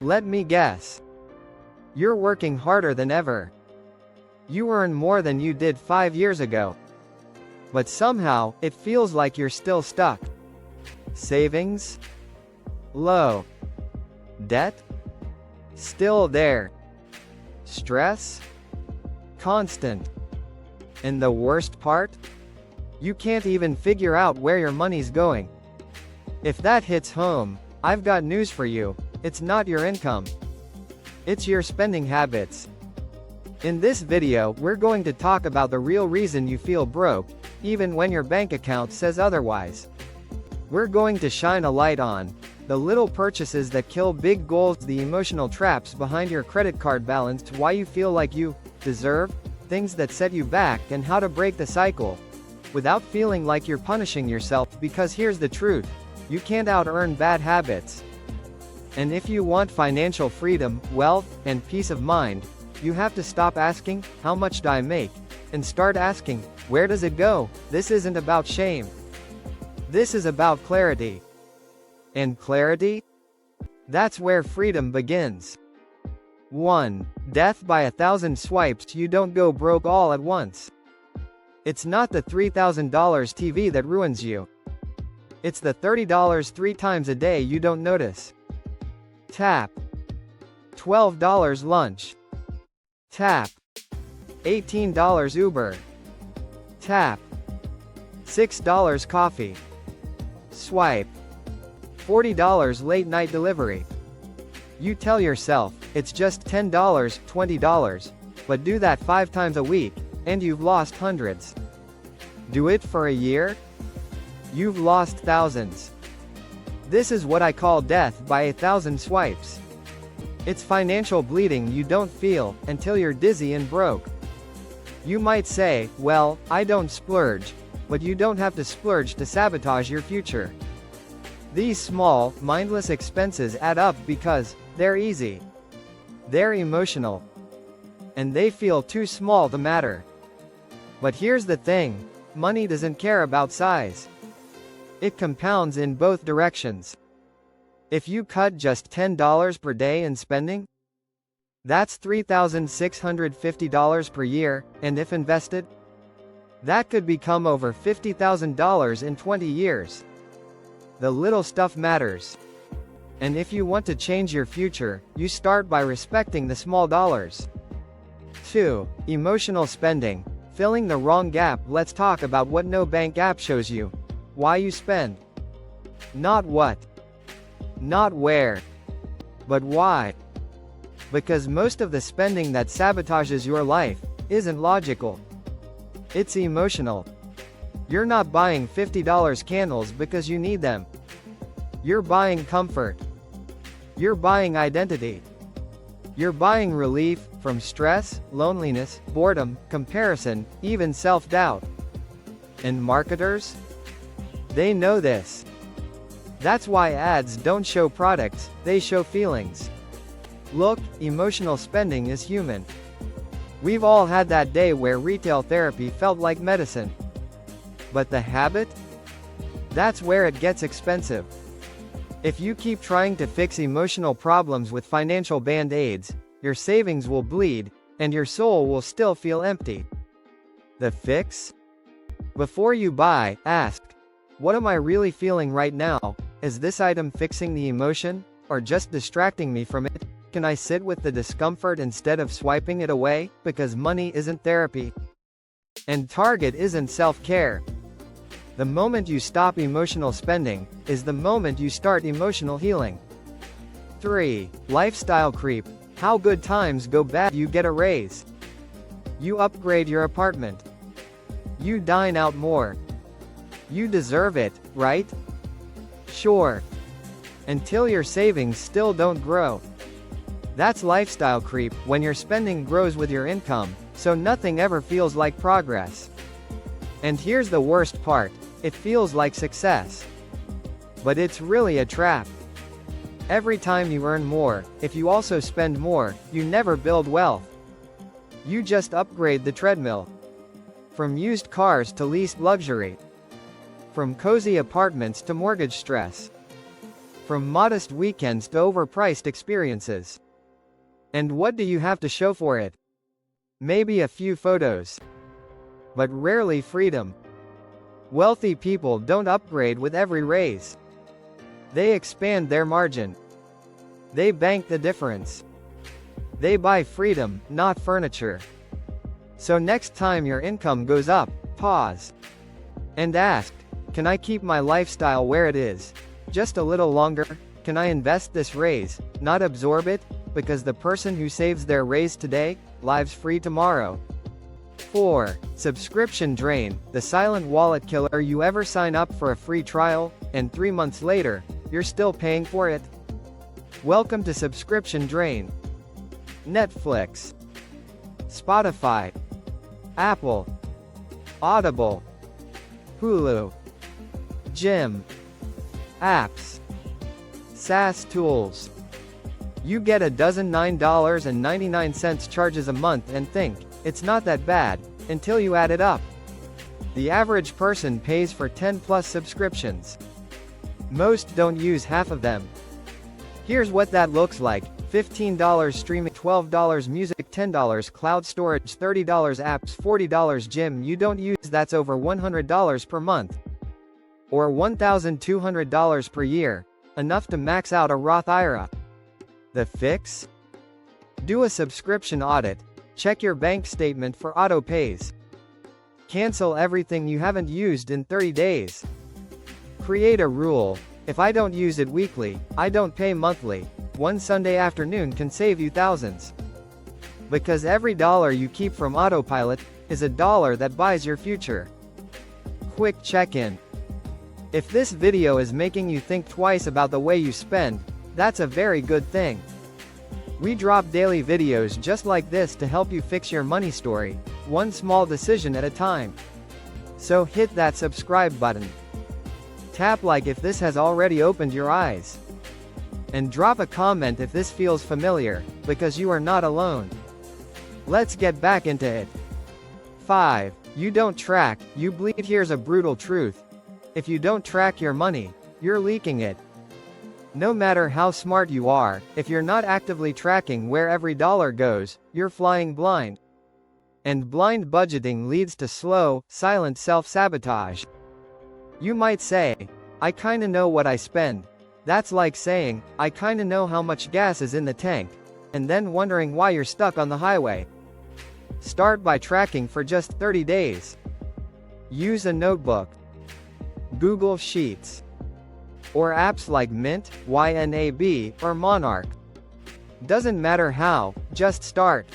Let me guess. You're working harder than ever. You earn more than you did 5 years ago. But somehow, it feels like you're still stuck. Savings? Low. Debt? Still there. Stress? Constant. And the worst part? You can't even figure out where your money's going. If that hits home, I've got news for you. It's not your income. It's your spending habits. In this video, we're going to talk about the real reason you feel broke, even when your bank account says otherwise. We're going to shine a light on the little purchases that kill big goals, the emotional traps behind your credit card balance, why you feel like you deserve things that set you back, and how to break the cycle without feeling like you're punishing yourself, because here's the truth: you can't out-earn bad habits. And if you want financial freedom, wealth, and peace of mind, you have to stop asking, "How much do I make?" and start asking, "Where does it go?" This isn't about shame. This is about clarity. And clarity? That's where freedom begins. 1. Death by 1,000 swipes. You don't go broke all at once. It's not the $3,000 TV that ruins you. It's the $30 3 times a day you don't notice. Tap. $12 lunch. Tap. $18 Uber. Tap. $6 coffee. Swipe. $40 late night delivery. You tell yourself, it's just $10, $20, but do that 5 times a week, and you've lost hundreds. Do it for a year? You've lost thousands. This is what I call death by 1,000 swipes. It's financial bleeding you don't feel until you're dizzy and broke. You might say, "Well, I don't splurge," but you don't have to splurge to sabotage your future. These small, mindless expenses add up because they're easy. They're emotional. And they feel too small to matter. But here's the thing: money doesn't care about size. It compounds in both directions. If you cut just $10 per day in spending, that's $3,650 per year, and if invested, that could become over $50,000 in 20 years. The little stuff matters. And if you want to change your future, you start by respecting the small dollars. 2. Emotional spending. Filling the wrong gap. Let's talk about what no bank app shows you. Why you spend. Not what. Not where. But why. Because most of the spending that sabotages your life isn't logical. It's emotional. You're not buying $50 candles because you need them. You're buying comfort. You're buying identity. You're buying relief from stress, loneliness, boredom, comparison, even self-doubt. And marketers? They know this. That's why ads don't show products, they show feelings. Look, emotional spending is human. We've all had that day where retail therapy felt like medicine. But the habit? That's where it gets expensive. If you keep trying to fix emotional problems with financial band-aids, your savings will bleed, and your soul will still feel empty. The fix? Before you buy, ask, what am I really feeling right now? Is this item fixing the emotion, or just distracting me from it? Can I sit with the discomfort instead of swiping it away? Because money isn't therapy. And Target isn't self-care. The moment you stop emotional spending, is the moment you start emotional healing. 3. Lifestyle creep. How good times go bad. You get a raise. You upgrade your apartment. You dine out more. You deserve it, right? Sure. Until your savings still don't grow. That's lifestyle creep, when your spending grows with your income, so nothing ever feels like progress. And here's the worst part: it feels like success. But it's really a trap. Every time you earn more, if you also spend more, you never build wealth. You just upgrade the treadmill. From used cars to leased luxury. From cozy apartments to mortgage stress. From modest weekends to overpriced experiences. And what do you have to show for it? Maybe a few photos. But rarely freedom. Wealthy people don't upgrade with every raise. They expand their margin. They bank the difference. They buy freedom, not furniture. So next time your income goes up, pause. And ask, can I keep my lifestyle where it is? Just a little longer? Can I invest this raise, not absorb it? Because the person who saves their raise today, lives free tomorrow. 4. Subscription drain, the silent wallet killer. You ever sign up for a free trial, and 3 months later, you're still paying for it? Welcome to subscription drain. Netflix, Spotify, Apple, Audible, Hulu, gym, apps, SaaS tools. You get a dozen $9.99 charges a month and think, it's not that bad, until you add it up. The average person pays for 10 plus subscriptions. Most don't use half of them. Here's what that looks like: $15 streaming, $12 music, $10 cloud storage, $30 apps, $40 gym you don't use. That's over $100 per month. Or $1,200 per year, enough to max out a Roth IRA. The fix? Do a subscription audit. Check your bank statement for auto pays. Cancel everything you haven't used in 30 days. Create a rule: if I don't use it weekly, I don't pay monthly. One Sunday afternoon can save you thousands. Because every dollar you keep from autopilot is a dollar that buys your future. Quick check-in. If this video is making you think twice about the way you spend, that's a very good thing. We drop daily videos just like this to help you fix your money story, one small decision at a time. So hit that subscribe button. Tap like if this has already opened your eyes. And drop a comment if this feels familiar, because you are not alone. Let's get back into it. 5. You don't track, you bleed. Here's a brutal truth. If you don't track your money, you're leaking it. No matter how smart you are, if you're not actively tracking where every dollar goes, you're flying blind. And blind budgeting leads to slow, silent self-sabotage. You might say, I kinda know what I spend. That's like saying, I kinda know how much gas is in the tank, and then wondering why you're stuck on the highway. Start by tracking for just 30 days. Use a notebook, Google Sheets, or apps like Mint, YNAB, or Monarch. Doesn't matter how, just start.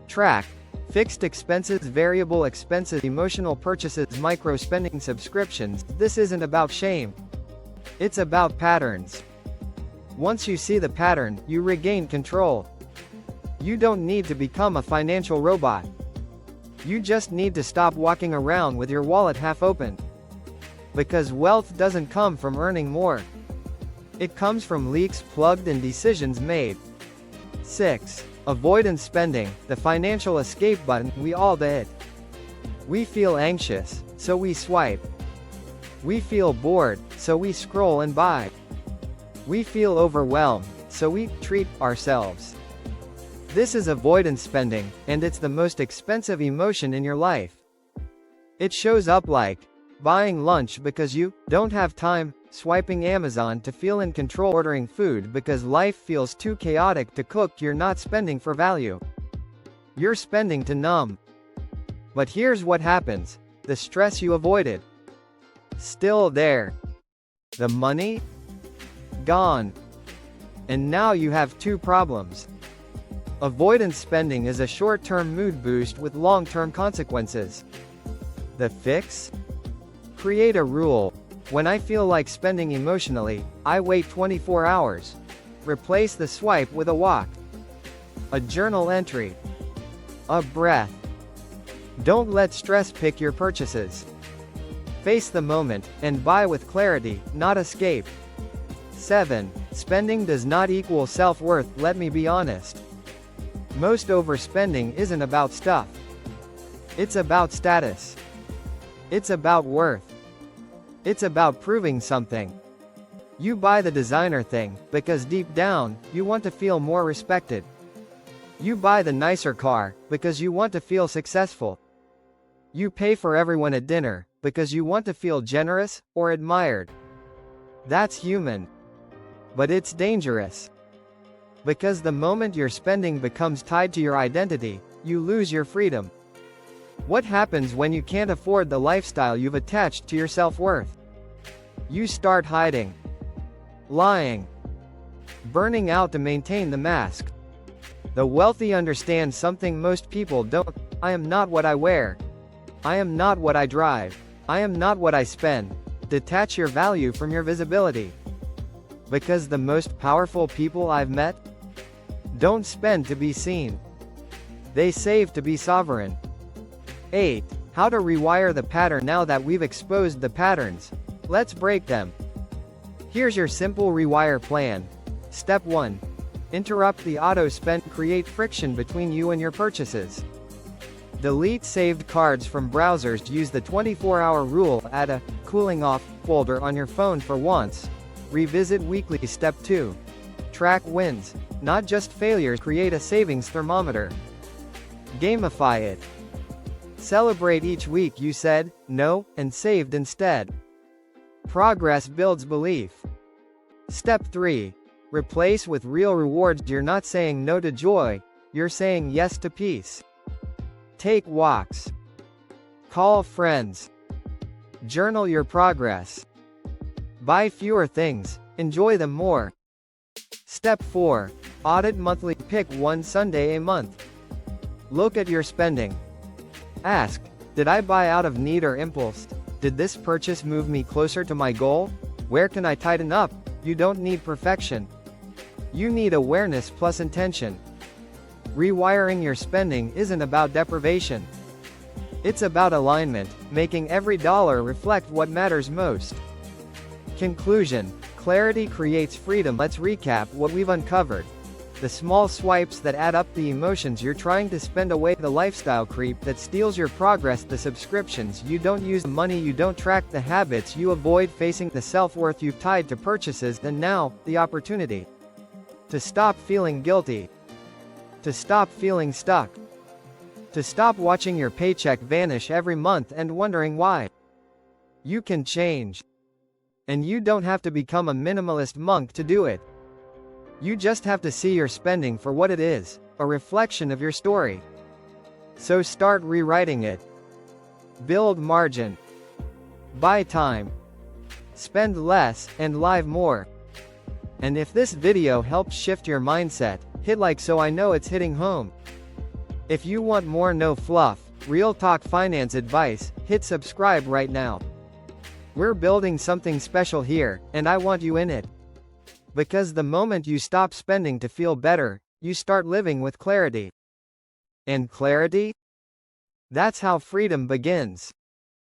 Track fixed expenses, variable expenses, emotional purchases, micro spending, subscriptions. This isn't about shame. It's about patterns. Once you see the pattern, you regain control. You don't need to become a financial robot. You just need to stop walking around with your wallet half open. Because wealth doesn't come from earning more. It comes from leaks plugged and decisions made. 6. Avoidance spending, the financial escape button. We all do it. We feel anxious, so we swipe. We feel bored, so we scroll and buy. We feel overwhelmed, so we treat ourselves. This is avoidance spending, and it's the most expensive emotion in your life. It shows up like buying lunch because you don't have time, swiping Amazon to feel in control, ordering food because life feels too chaotic to cook. You're not spending for value. You're spending to numb. But here's what happens: the stress you avoided, still there. The money? Gone. And now you have two problems. Avoidance spending is a short-term mood boost with long-term consequences. The fix? Create a rule. When I feel like spending emotionally, I wait 24 hours. Replace the swipe with a walk. A journal entry. A breath. Don't let stress pick your purchases. Face the moment, and buy with clarity, not escape. 7. Spending does not equal self-worth. Let me be honest. Most overspending isn't about stuff. It's about status. It's about worth. It's about proving something. You buy the designer thing, because deep down, you want to feel more respected. You buy the nicer car, because you want to feel successful. You pay for everyone at dinner, because you want to feel generous, or admired. That's human. But it's dangerous. Because the moment your spending becomes tied to your identity, you lose your freedom. What happens when you can't afford the lifestyle you've attached to your self-worth? You start hiding. Lying. Burning out to maintain the mask. The wealthy understand something most people don't. I am not what I wear. I am not what I drive. I am not what I spend. Detach your value from your visibility. Because the most powerful people I've met don't spend to be seen. They save to be sovereign. 8. How to rewire the pattern. Now that we've exposed the patterns, let's break them. Here's your simple rewire plan. Step 1. Interrupt the auto spend. Create friction between you and your purchases. Delete saved cards from browsers. Use the 24-hour rule. Add a cooling off folder on your phone for once. Revisit weekly. Step 2. Track wins, not just failures. Create a savings thermometer. Gamify it. Celebrate each week you said no and saved instead. Progress builds belief. Step 3. Replace with real rewards. You're not saying no to joy, you're saying yes to peace. Take walks. Call friends. Journal your progress. Buy fewer things, enjoy them more. Step 4. Audit monthly. Pick one Sunday a month. Look at your spending. Ask, did I buy out of need or impulse? Did this purchase move me closer to my goal? Where can I tighten up? You don't need perfection. You need awareness plus intention. Rewiring your spending isn't about deprivation. It's about alignment, making every dollar reflect what matters most. Conclusion. Clarity creates freedom. Let's recap what we've uncovered. The small swipes that add up, the emotions you're trying to spend away, the lifestyle creep that steals your progress, the subscriptions you don't use, the money you don't track, the habits you avoid facing, the self-worth you've tied to purchases, and now, the opportunity to stop feeling guilty, to stop feeling stuck, to stop watching your paycheck vanish every month and wondering why. You can change. And you don't have to become a minimalist monk to do it. You just have to see your spending for what it is, a reflection of your story. So start rewriting it. Build margin. Buy time. Spend less, and live more. And if this video helps shift your mindset, hit like so I know it's hitting home. If you want more no fluff, real talk finance advice, hit subscribe right now. We're building something special here, and I want you in it. Because the moment you stop spending to feel better, you start living with clarity. And clarity? That's how freedom begins.